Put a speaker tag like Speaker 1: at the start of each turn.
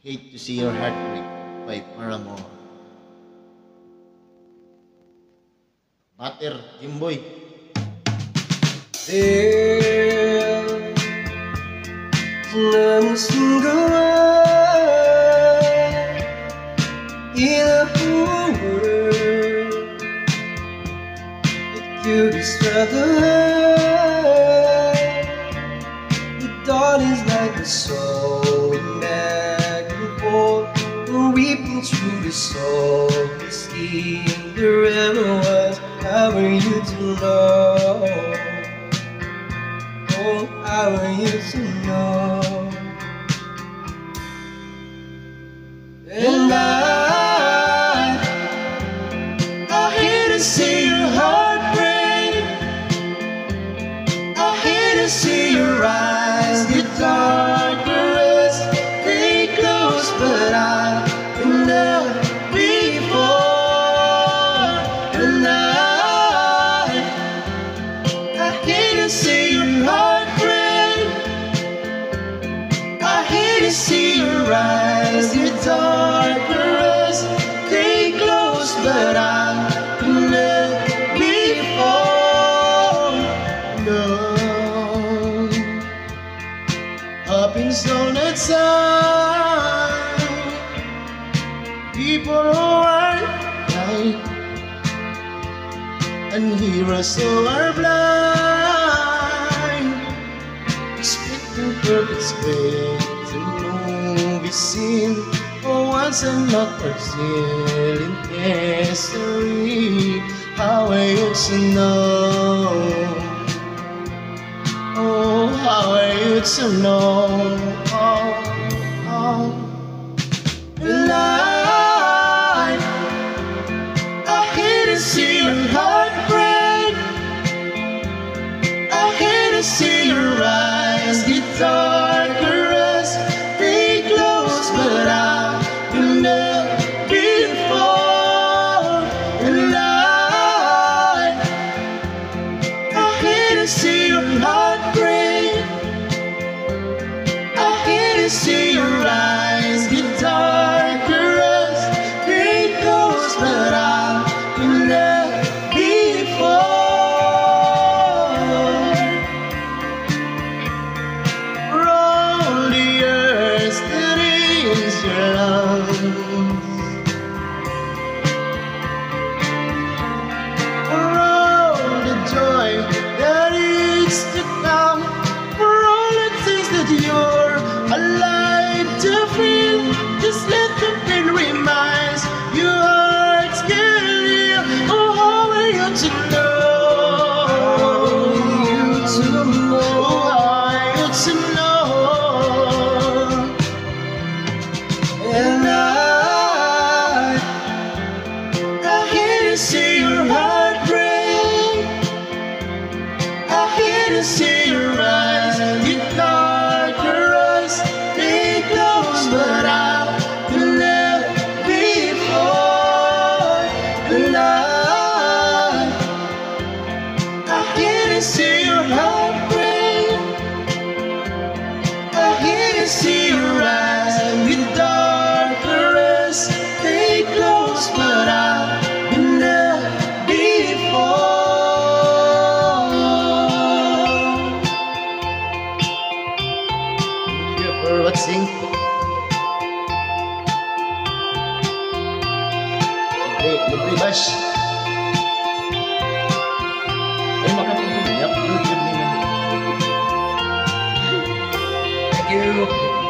Speaker 1: Hate to See Your Heart Break by Paramore. Butter, Jimboy.
Speaker 2: There's not a single word in the whole world that could describe the hurt. The dawn is like a song back and forth, weeping through the salty sea. The river was, how are you to know? Oh, how are you to know? And I hate to see your heart break. I hate to see your eyes get darker as they close, but I can never be before. And I hate to see your heart break. I hate to see your eyes get darker as they close, but I can never be before. No. Up in stolen time, people are right, and heroes who are blind, expecting perfect script to movie scene for once and not for still in history. How I used to know. Oh, how I used to know. And I hate to see your heart break. I hate to see your eyes get darker as they close, but I can never be before. And I hate to see your heart break. I hate to see your eyes get darker as they close, but I can never be before. For all the years that is your love, for all the joy that is to come, for all the things that you're alive to feel, just let the pain remind your heart's getting real. Oh, how are you to know? Oh, how are you to know? And I hate to see your heart break. I hate to see your eyes get darker as they close, but I can never be before. And I hate to see your heart break. I hate to see your eyes get darker as they close, but I can never be before.
Speaker 1: Thank you for watching. Libre bash. Ay, makapag-upload yun.
Speaker 2: Thank you.